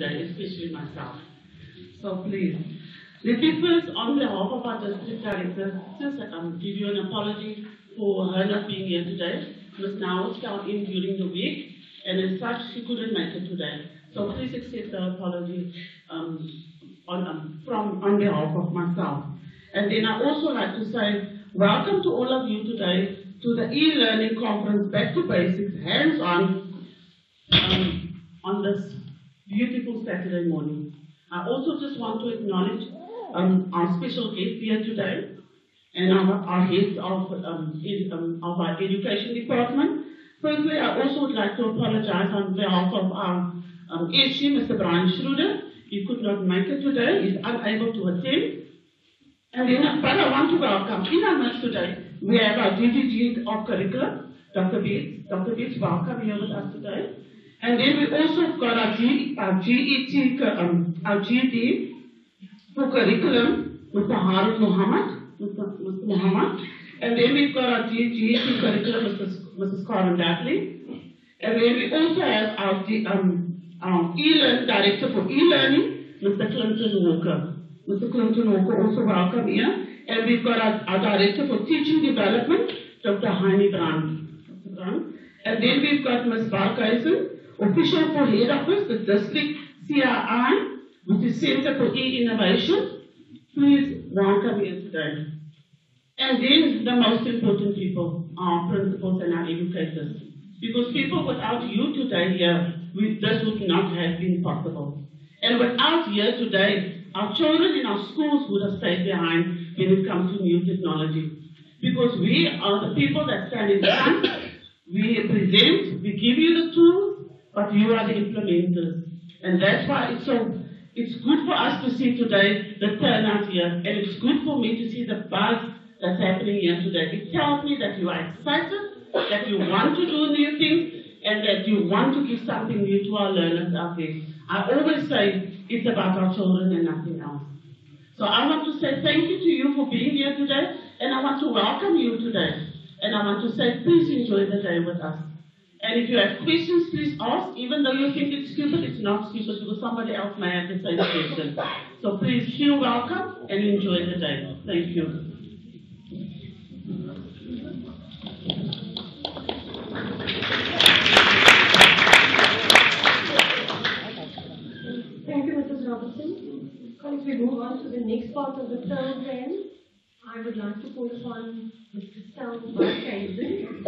especially myself. So please, let me first, on behalf of our district director, just give you an apology for her not being here today. Ms. Now fell in during the week, and as such, she couldn't make it today. So please accept the apology on behalf of myself. And then I also like to say, welcome to all of you today to the e-learning conference, Back to Basics, hands-on, on this beautiful Saturday morning. I also just want to acknowledge our special guest here today and our heads of our education department. Firstly, I also would like to apologize on behalf of our SG, Mr. Brian Schroeder. He could not make it today. He's unable to attend. And then, but I want to welcome in our midst today, we have our DDG of Curriculum, Dr. Beats. Dr. Beats, welcome here with us today. And then we also got our GED for Curriculum, Mr. Harun Muhammad, Mr. Muhammad. And then we've got our GED Curriculum, Mrs. Karen Datley. And then we also have our e-learning director for e-learning, Mr. Clinton Walker. Mr. Clinton Walker, also welcome here. And we've got our director for teaching development, Dr. Heini Brand. And then we've got Ms. Barkhuizen, official for head office, the district CRI, which is Center for E-Innovation. Please welcome here today. And then the most important people, our principals and our educators. Because people without you today here, this would not have been possible. And without you today, our children in our schools would have stayed behind when it comes to new technology. Because we are the people that stand in front, we present, we give you the tools, but you are the implementers. And that's why it's good for us to see today the turnout here, and it's good for me to see the buzz that's happening here today. It tells me that you are excited, that you want to do new things, and that you want to give something new to our learners out there. I always say it's about our children and nothing else. So I want to say thank you to you for being here today, and I want to welcome you today. And I want to say please enjoy the day with us. And if you have questions, please ask. Even though you think it's stupid, it's not stupid because somebody else may have the same question. So please feel welcome and enjoy the day. Thank you. Thank you, Mrs. Robertson. As we move on to the next part of the program, I would like to call upon Mr. Stel Barkhuizen.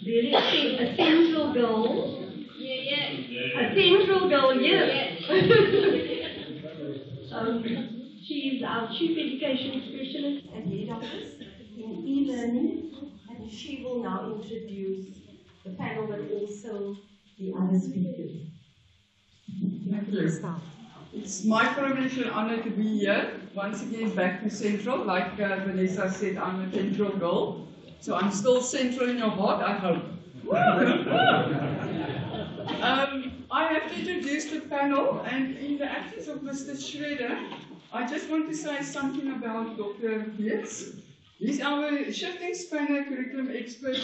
Really a central goal. A central goal, yes. She's our Chief Education Specialist at Head Office in e-learning, and she will now introduce the panel but also the other speakers. Thank you. It's my privilege and honor to be here once again back to Central. Like Vanessa said, I'm a central girl, so I'm still central in your heart, I hope. I have to introduce the panel, and in the absence of Mr. Schroeder, I just want to say something about Dr. Beats. He's our shifting spanner curriculum expert.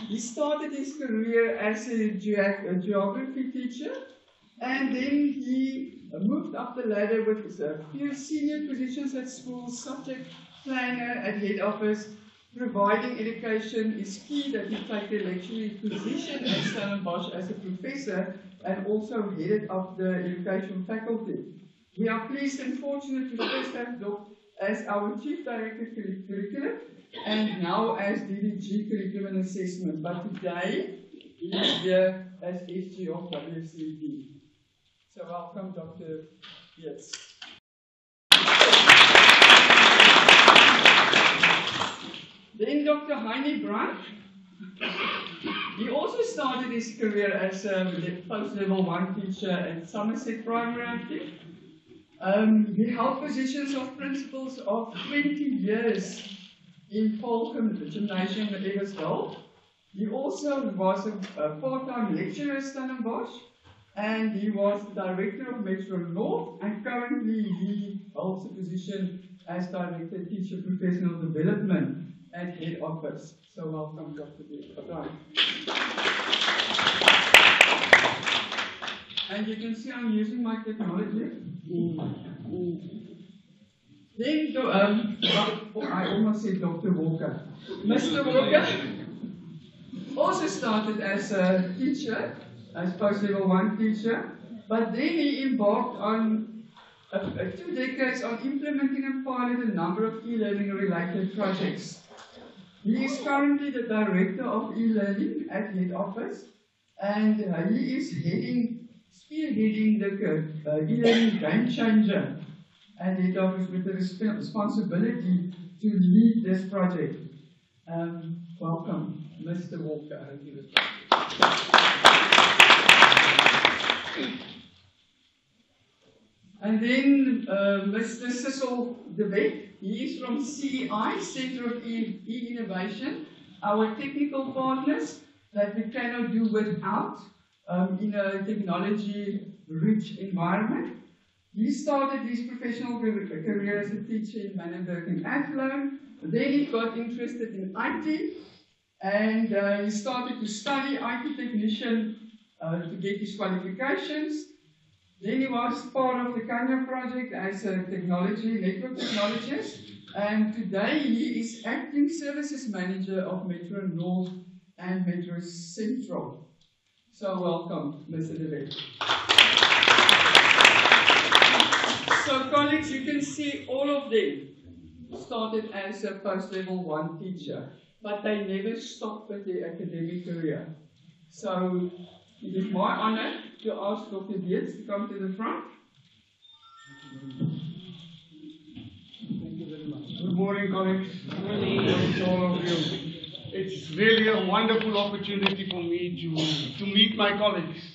He started his career as a geography teacher, and then he moved up the ladder with a few senior positions at school, subject planner at head office. Providing education is key that he take the lecturing position at Stellenbosch as a professor and also headed up the education faculty. We are pleased and fortunate to first have Doc as our Chief Director Curriculum and now as DDG Curriculum and Assessment, but today he is here as SG of WCD. So welcome, Dr. Beats. Then Dr. Heini Brand. He also started his career as a post-level 1 teacher at Somerset Primary. He held positions of principals of 20 years in Falcon, the gymnasium at Eversdale. He also was a part-time lecturer at Stellenbosch, and he was the director of Metro North, and currently he holds a position as director of teacher professional development at head office. So welcome, Dr. Brian. And you can see I'm using my technology. Then, I almost said Dr. Walker. Mr. Walker also started as a teacher, as post-level 1 teacher, but then he embarked on 2 decades on implementing and piloted a number of e-learning related projects. He is currently the director of e-learning at head office, and he is spearheading the e-learning game changer at head office with the responsibility to lead this project. Welcome, Mr. Walker. And then Mr. Cecil De Wet, he is from CEI, Centre of E-Innovation, our technical partners that we cannot do without in a technology-rich environment. He started his professional career as a teacher in Manenberg and Athlone. Then he got interested in IT, and he started to study IT technician to get his qualifications. Then he was part of the Kenya project as a network technologist, and today he is acting services manager of Metro North and Metro Central. So welcome, Mr. De Wet. So colleagues, you can see all of them started as a post-level 1 teacher, but they never stopped with their academic career. So it is my honor to ask Dr. Dietz to come to the front. Thank you very much. Good morning, colleagues. Good morning to all of you. It's really a wonderful opportunity for me to meet my colleagues.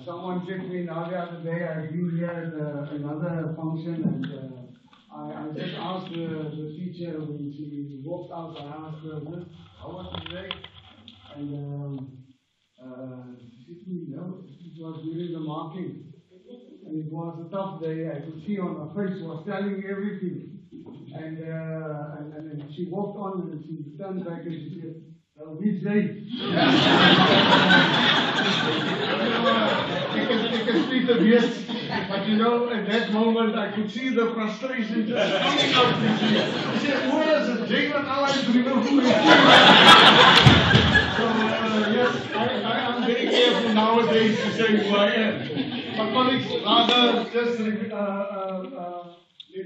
Someone said to me the other day, I've been here at another function, and I just asked the teacher when she walked out, I asked her, how was today? And she said to me, no, it was during the marking. And it was a tough day. I could see on her face, she was telling me everything. And then she walked on and she turned back and she said, which day? You can speak a bit, but you know, at that moment I could see the frustration just coming out of me. She said, who is it? Jayman Allies, you know who it is. So, yes, I'm very careful nowadays to say who I am. But colleagues, rather, just let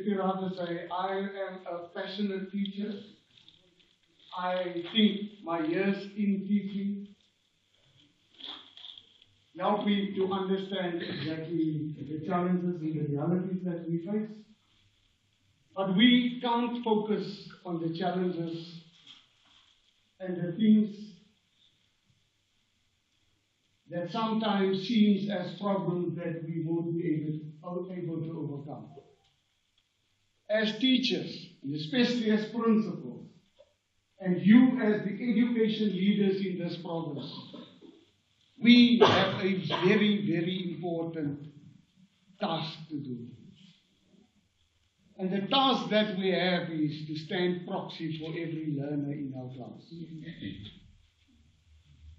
me rather say, I am a passionate teacher. I think my years in teaching help me to understand exactly the challenges and the realities that we face. But we can't focus on the challenges and the things that sometimes seems as problems that we won't be able to overcome. As teachers, and especially as principals, and you as the education leaders in this province, we have a very, very important task to do. And the task that we have is to stand proxy for every learner in our class.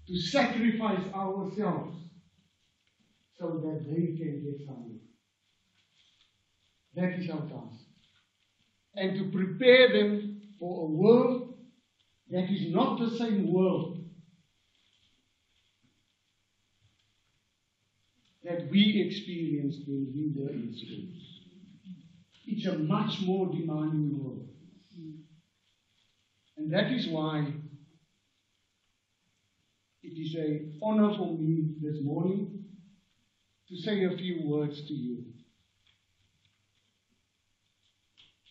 To sacrifice ourselves so that they can get something. That is our task. And to prepare them for a world that is not the same world that we experienced when we were in school. It's a much more demanding world. And that is why it is an honor for me this morning to say a few words to you.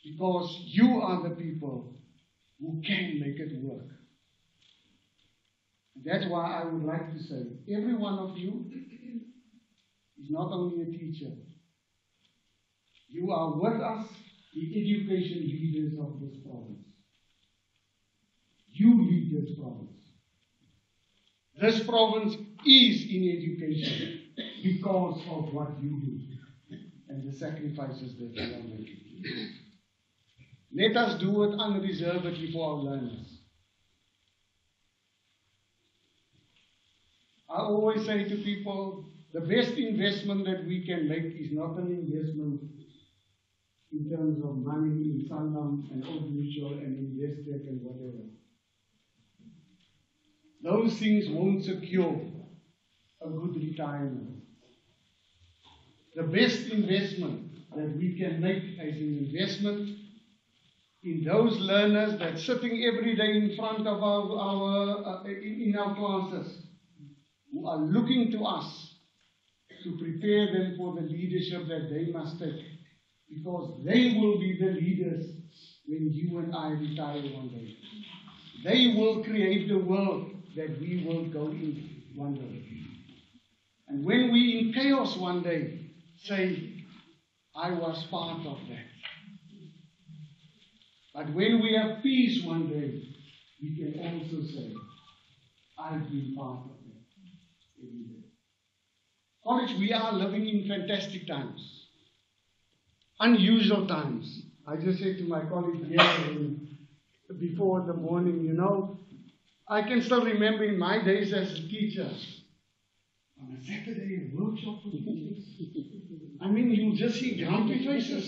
Because you are the people who can make it work. And that's why I would like to say, every one of you is not only a teacher. You are with us, the education leaders of this province. You lead this province. This province is in education because of what you do and the sacrifices that you are making. Let us do it unreservedly for our learners. I always say to people, the best investment that we can make is not an investment in terms of money in Sanlam and Old Mutual and Investec and whatever. Those things won't secure a good retirement. The best investment that we can make as an investment in those learners that sitting every day in front of in our classes, who are looking to us to prepare them for the leadership that they must take, because they will be the leaders when you and I retire one day. They will create the world that we will go into one day. And when we in chaos one day say, I was part of that. But when we have peace one day, we can also say, I've been part of that every day. College, we are living in fantastic times. Unusual times. I just said to my colleague here before the morning, I can still remember in my days as a teacher, on a Saturday workshop for teachers. I mean, you just see grumpy faces.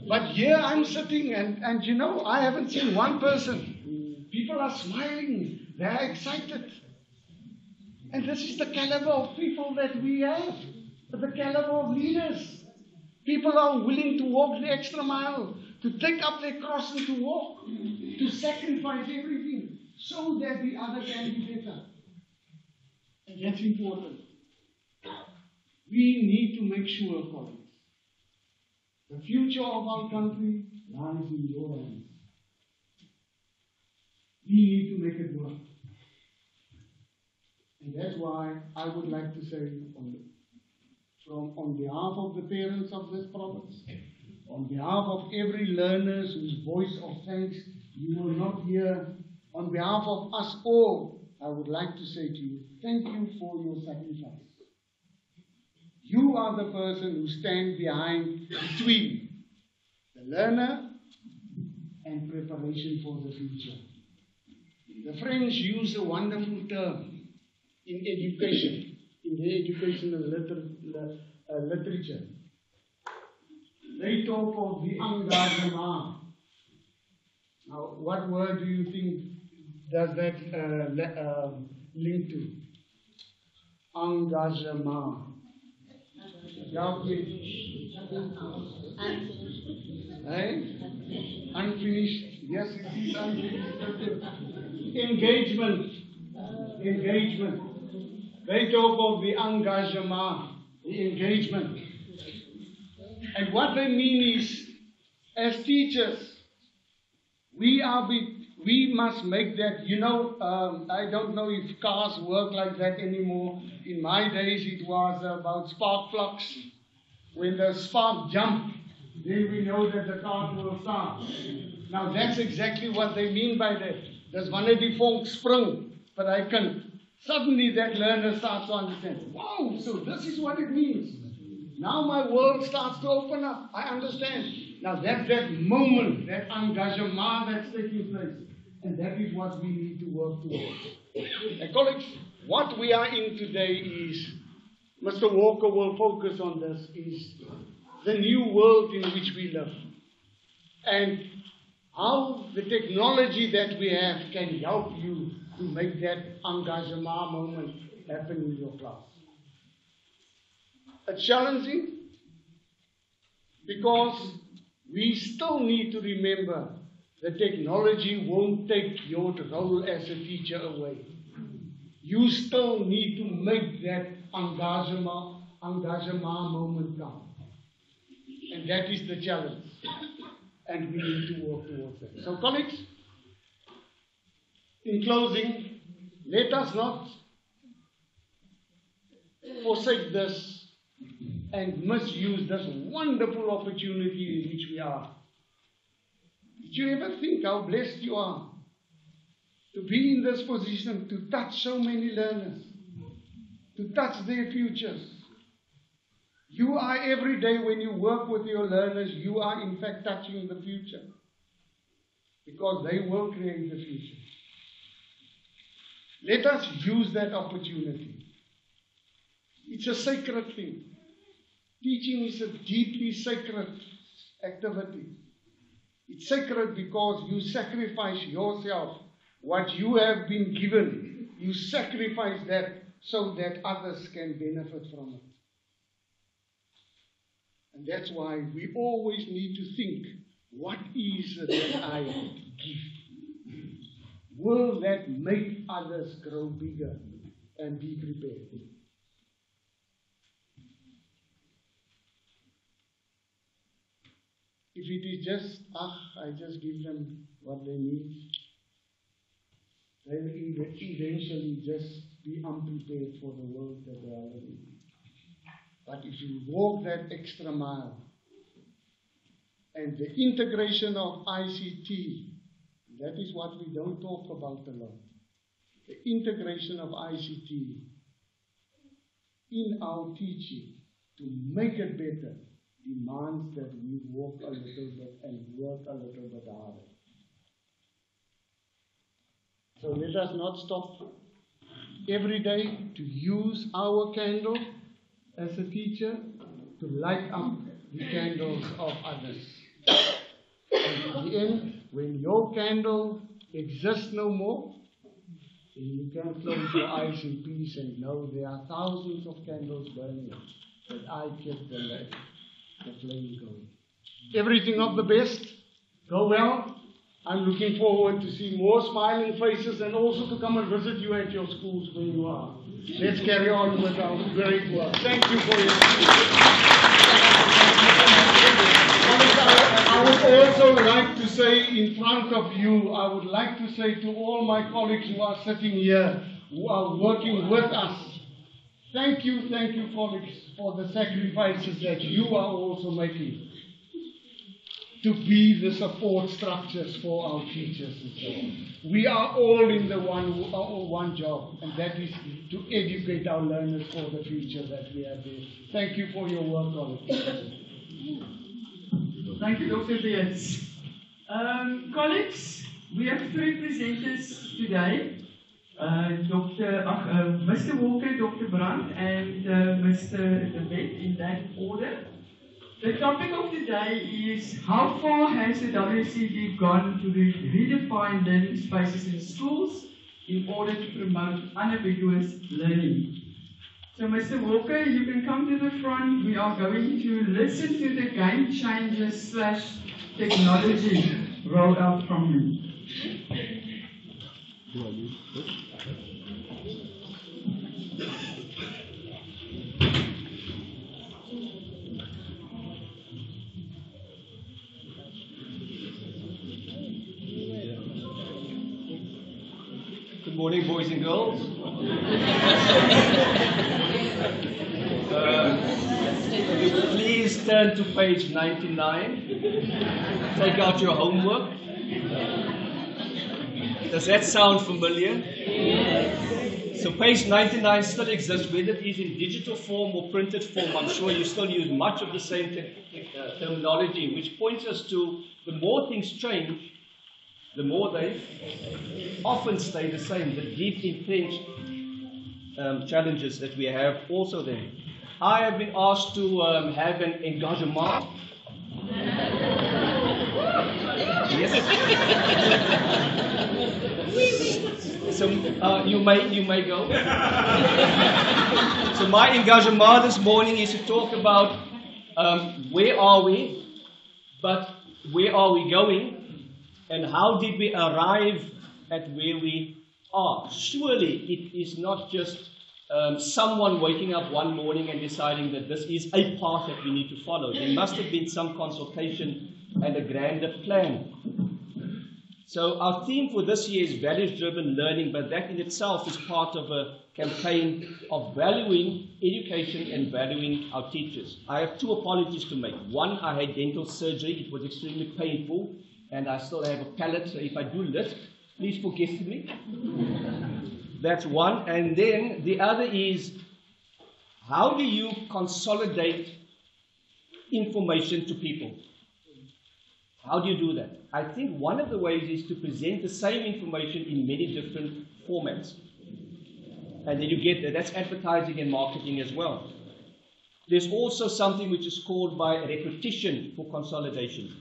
But here I'm sitting and I haven't seen one person. People are smiling. They are excited. And this is the caliber of people that we have. The caliber of leaders. People are willing to walk the extra mile, to take up their cross and to walk, to sacrifice everything so that the other can be better. And that's important. We need to make sure, colleagues, the future of our country lies in your hands. We need to make it work. And that's why I would like to say, on behalf of the parents of this province, on behalf of every learner whose voice of thanks you will not hear, on behalf of us all, I would like to say to you, thank you for your sacrifice. You are the person who stands between the learner and preparation for the future. The French use a wonderful term in education, in their educational literature. They talk of the engagement. Now, what word do you think does that link to? Engagement. Unfinished. Yes, it is unfinished. Engagement. Engagement. They talk of the engagement, the engagement. And what they mean is, as teachers, we must make that, I don't know if cars work like that anymore. In my days, it was about spark plugs. When the spark jump, then we know that the car will start. Now, that's exactly what they mean by that. There's wanneer die vonk spring vir hy kind. Suddenly that learner starts to understand, wow, so this is what it means. Now my world starts to open up. I understand. Now that's that moment, that engagement that's taking place. And that is what we need to work towards. And colleagues, what we are in today is, Mr. Walker will focus on this, is the new world in which we live. And how the technology that we have can help you to make that engagement moment happen in your class. It's challenging because we still need to remember the technology won't take your role as a teacher away. You still need to make that engagement moment come. And that is the challenge. And we need to work towards that. So colleagues, in closing, let us not forsake this and misuse this wonderful opportunity in which we are. Did you ever think how blessed you are to be in this position, to touch so many learners, to touch their futures? You are every day when you work with your learners, you are in fact touching the future, because they will create the future. Let us use that opportunity. It's a sacred thing. Teaching is a deeply sacred activity. It's sacred because you sacrifice yourself, what you have been given. You sacrifice that so that others can benefit from it. And that's why we always need to think, what is it that I give? Will that make others grow bigger and be prepared? If it is just, I just give them what they need, they will eventually just be unprepared for the world that they are living in. But if you walk that extra mile, and the integration of ICT, that is what we don't talk about a lot. The integration of ICT in our teaching to make it better demands that we walk a little bit and work a little bit harder. So let us not stop every day to use our candle as a teacher to light up the candles of others. And in the end, when your candle exists no more, then you can close your eyes in peace and know there are thousands of candles burning, but I kept the flame going. Everything of the best. Go well. I'm looking forward to see more smiling faces and also to come and visit you at your schools when you are. Let's carry on with our great work. Thank you for your I would also like to say in front of you, I would like to say to all my colleagues who are sitting here, who are working with us, thank you, colleagues, for the sacrifices that you are also making to be the support structures for our teachers and so on. We are all in the one job, and that is to educate our learners for the future that we have there. Thank you for your work, colleagues. Thank you, Dr. Beers. Colleagues, we have three presenters today. Mr. Walker, Dr. Brandt, and Mr. De Wet, in that order. The topic of the day is how far has the WCD gone to redefine learning spaces in schools in order to promote unambiguous learning. So Mr. Walker, you can come to the front. We are going to listen to the game changers / technology rolled out from you. Good morning, boys and girls. Please turn to page 99. Take out your homework. Does that sound familiar? Yes. So page 99 still exists, whether it is in digital form or printed form. I'm sure you still use much of the same terminology, which points us to the more things change, the more they often stay the same, the deep entrenched challenges that we have also there. I have been asked to have an engagement. Yes. So you may go. So my engagement this morning is to talk about where are we, but where are we going? And how did we arrive at where we are? Surely it is not just someone waking up one morning and deciding that this is a path that we need to follow. There must have been some consultation and a grander plan. So our theme for this year is values-driven learning, but that in itself is part of a campaign of valuing education and valuing our teachers. I have two apologies to make. One, I had dental surgery. It was extremely painful. And I still have a palate, so if I do lisp, please forgive me. That's one. And then the other is, how do you consolidate information to people? How do you do that? I think one of the ways is to present the same information in many different formats. And then you get that. That's advertising and marketing as well. There's also something which is called by repetition for consolidation.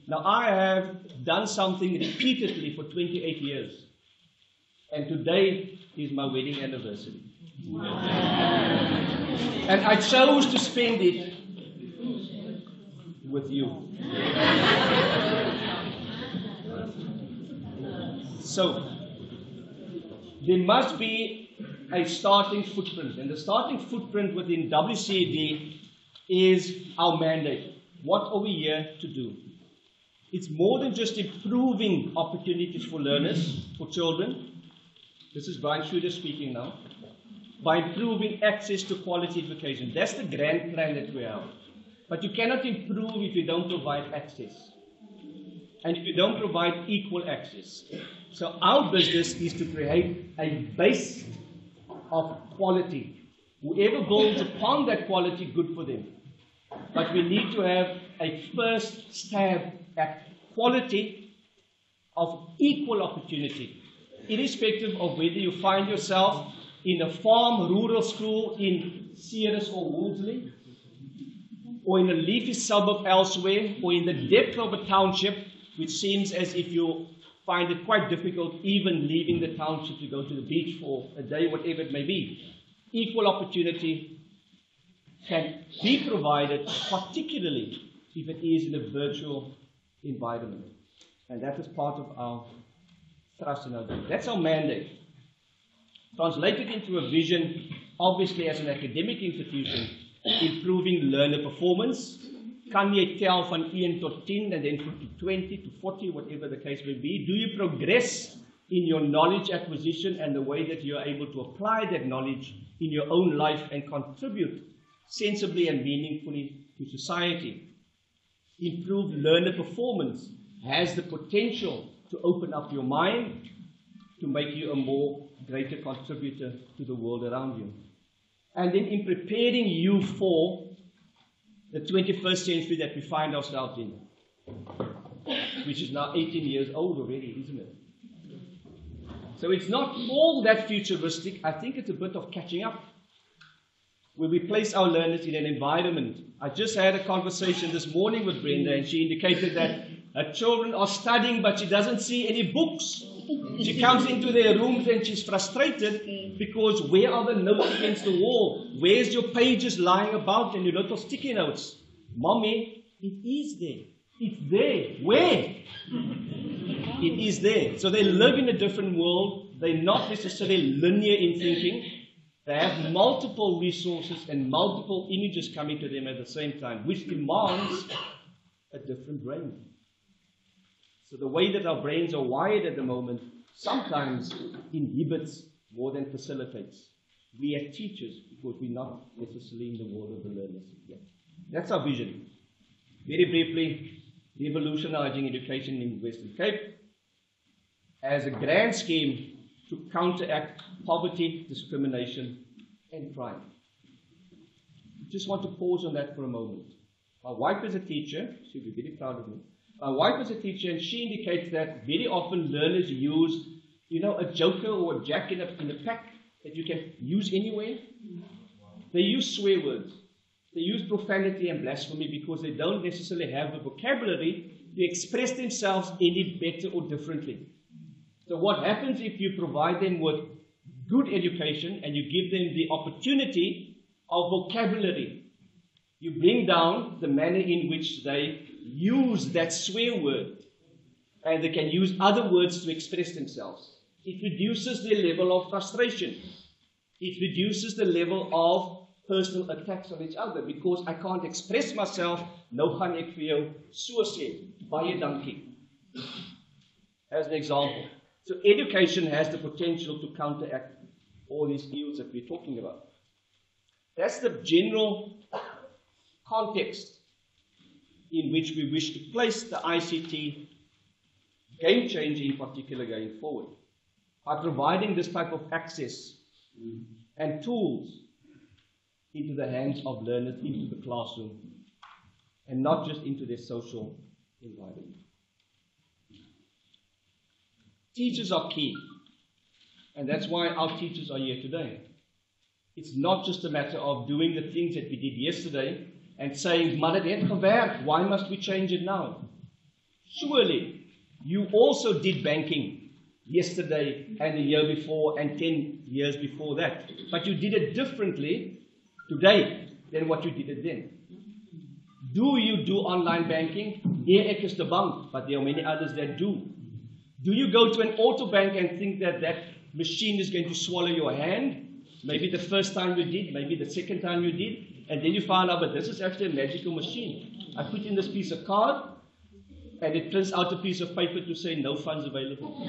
Now, I have done something repeatedly for 28 years. And today is my wedding anniversary. And I chose to spend it with you. So, there must be a starting footprint. And the starting footprint within WCD is our mandate. What are we here to do? It's more than just improving opportunities for learners, for children. This is Brian Schroeder speaking now. By improving access to quality education. That's the grand plan that we have. But you cannot improve if you don't provide access. And if you don't provide equal access. So our business is to create a base of quality. Whoever builds upon that quality, good for them. But we need to have a first stab at quality of equal opportunity. Irrespective of whether you find yourself in a farm rural school in Ceres or Wolseley, or in a leafy suburb elsewhere, or in the depth of a township, which seems as if you find it quite difficult even leaving the township to go to the beach for a day, whatever it may be. Equal opportunity can be provided, particularly if it is in a virtual environment. And that is part of our thrust and our goal. That's our mandate. Translated into a vision, obviously as an academic institution, improving learner performance. Kan jy tel van 1 tot 10 and then to 20 to 40, whatever the case may be? Do you progress in your knowledge acquisition and the way that you are able to apply that knowledge in your own life and contribute sensibly and meaningfully to society? Improved learner performance has the potential to open up your mind, to make you a more greater contributor to the world around you. And then in preparing you for the 21st century that we find ourselves in, which is now 18 years old already, isn't it? So it's not all that futuristic. I think it's a bit of catching up, where we place our learners in an environment. I just had a conversation this morning with Brenda, and she indicated that her children are studying, but she doesn't see any books. She comes into their rooms and she's frustrated because where are the notes against the wall? Where's your pages lying about and your little sticky notes? Mommy, it is there. It's there. Where? It is there. So they live in a different world. They're not necessarily linear in thinking. They have multiple resources and multiple images coming to them at the same time, which demands a different brain. So the way that our brains are wired at the moment sometimes inhibits more than facilitates. We are teachers because we're not necessarily in the world of the learners yet. That's our vision. Very briefly, revolutionizing education in Western Cape as a grand scheme to counteract poverty, discrimination, and crime. I just want to pause on that for a moment. My wife is a teacher. She'll be very proud of me. My wife is a teacher, and she indicates that very often learners use, a joker or a jack in a pack that you can use anywhere. They use swear words. They use profanity and blasphemy because they don't necessarily have the vocabulary to express themselves any better or differently. So what happens if you provide them with good education and you give them the opportunity of vocabulary? You bring down the manner in which they use that swear word, and they can use other words to express themselves. It reduces their level of frustration. It reduces the level of personal attacks on each other, because I can't express myself. Nou gaan ek vir jou so sê, baie dankie. As an example. So education has the potential to counteract all these ills that we're talking about. That's the general context in which we wish to place the ICT game changer in particular going forward, by providing this type of access and tools into the hands of learners, into the classroom, and not just into their social environment. Teachers are key. And that's why our teachers are here today. It's not just a matter of doing the things that we did yesterday and saying, maar het het gewerkt, why must we change it now? Surely, you also did banking yesterday and the year before and 10 years before that. But you did it differently today than what you did it then. Do you do online banking? Nee, ek is te bang, but there are many others that do. Do you go to an auto bank and think that that machine is going to swallow your hand? Maybe the first time you did, maybe the second time you did, and then you found out, but this is actually a magical machine. I put in this piece of card, and it prints out a piece of paper to say no funds available.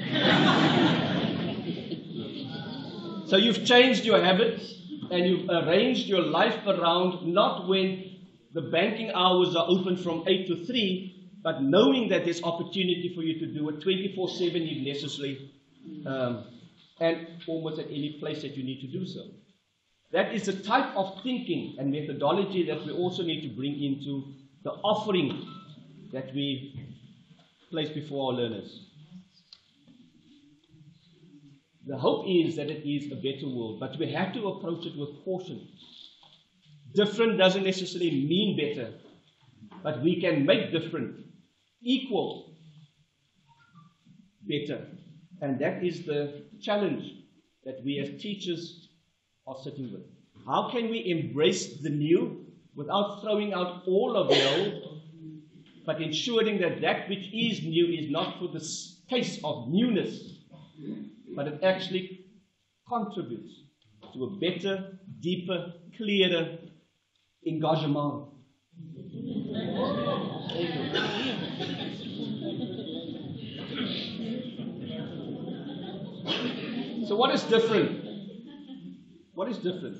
So you've changed your habits, and you've arranged your life around not when the banking hours are open from 8 to 3, but knowing that there's opportunity for you to do it 24/7 if necessary, and almost at any place that you need to do so. That is the type of thinking and methodology that we also need to bring into the offering that we place before our learners. The hope is that it is a better world, but we have to approach it with caution. Different doesn't necessarily mean better, but we can make different equal better. And that is the challenge that we as teachers are sitting with. How can we embrace the new without throwing out all of the old, but ensuring that that which is new is not for the taste of newness, but it actually contributes to a better, deeper, clearer engagement. So what is different? What is different?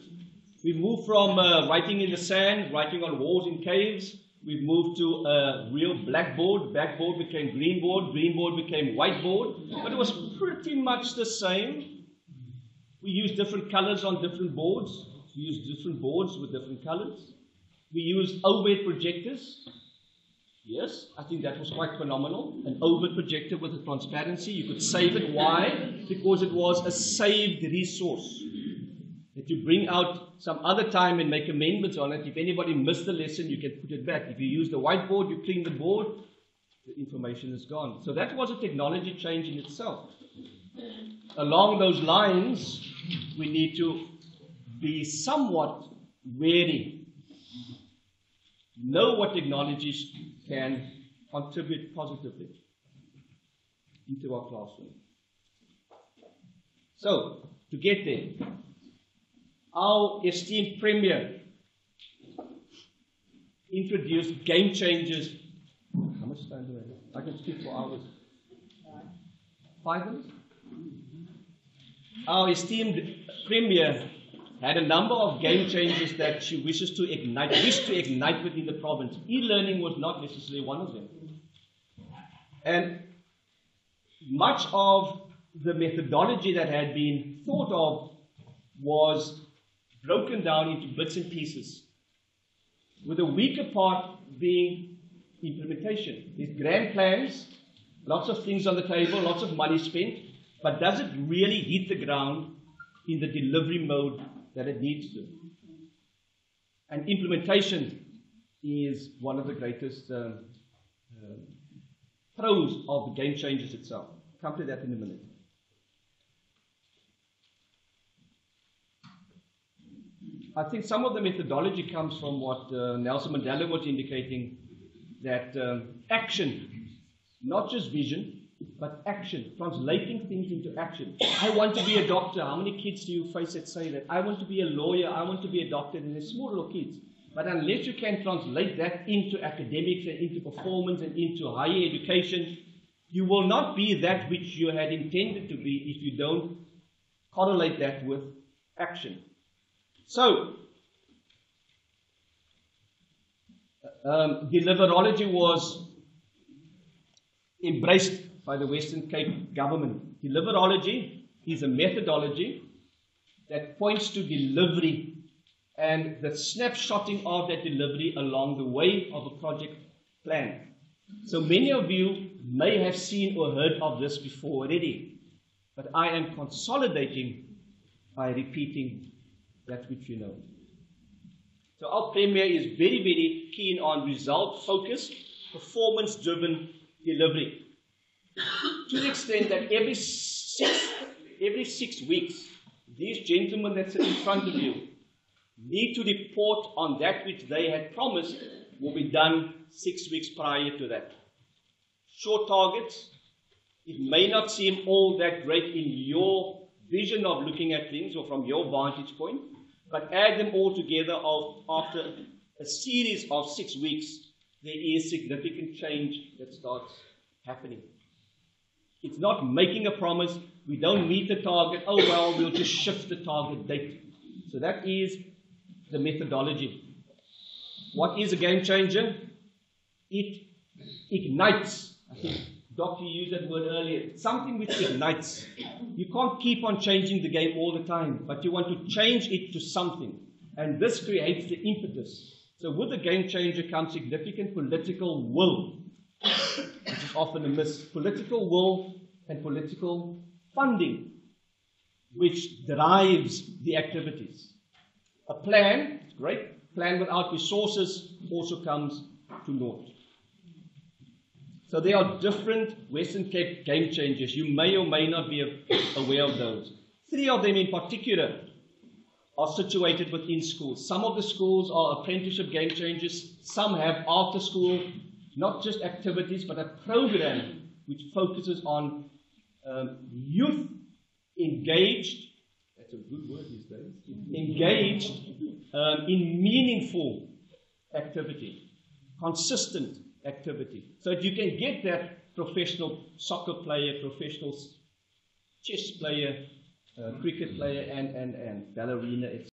We've moved from writing in the sand, writing on walls in caves. We've moved to a real blackboard. Blackboard became greenboard. Greenboard became whiteboard. But it was pretty much the same. We used different colors on different boards. We used different boards with different colors. We used overhead projectors. Yes, I think that was quite phenomenal. An overhead projector with a transparency. You could save it. Why? Because it was a saved resource that you bring out some other time and make amendments on it. If anybody missed the lesson, you can put it back. If you use the whiteboard, you clean the board, the information is gone. So that was a technology change in itself. Along those lines, we need to be somewhat wary. Know what technologies can contribute positively into our classroom. So, to get there, our esteemed Premier introduced game changers. How much time do I have? I can speak for hours. 5 minutes? Our esteemed Premier had a number of game changers that she wished to ignite within the province. E-learning was not necessarily one of them. And much of the methodology that had been thought of was broken down into bits and pieces, with the weaker part being implementation. These grand plans, lots of things on the table, lots of money spent, but does it really hit the ground in the delivery mode that it needs to? And implementation is one of the greatest pros of the game changers itself. Come to that in a minute. I think some of the methodology comes from what Nelson Mandela was indicating, that action, not just vision, but action, translating things into action. I want to be a doctor. How many kids do you face that say that? I want to be a lawyer. I want to be a doctor. And they're small little kids. But unless you can translate that into academics and into performance and into higher education, you will not be that which you had intended to be if you don't correlate that with action. So, deliverology was embraced by the Western Cape government. Deliverology is a methodology that points to delivery and the snapshotting of that delivery along the way of a project plan. So many of you may have seen or heard of this before already. but I am consolidating by repeating that which you know. So our Premier is very, very keen on result-focused, performance-driven delivery. To the extent that every 6 weeks, these gentlemen that sit in front of you need to report on that which they had promised will be done 6 weeks prior to that. Short targets. It may not seem all that great in your vision of looking at things or from your vantage point, but add them all together after a series of 6 weeks, there is significant change that starts happening. It's not making a promise, we don't meet the target, oh well, we'll just shift the target date. So that is the methodology. What is a game changer? It ignites. I think Doctor used that word earlier. Something which ignites. You can't keep on changing the game all the time, but you want to change it to something. And this creates the impetus. So with the game changer comes significant political will, which is often a miss. Political will and political funding, which drives the activities. A plan, it's great. Plan without resources also comes to naught. So there are different Western Cape game changers. You may or may not be aware of those. 3 of them in particular are situated within schools. Some of the schools are apprenticeship game changers. Some have after school, not just activities, but a program which focuses on youth engaged, that's a good word these days, engaged in meaningful activity, consistent activity. So that you can get that professional soccer player, professional chess player, cricket player, and ballerina, etc.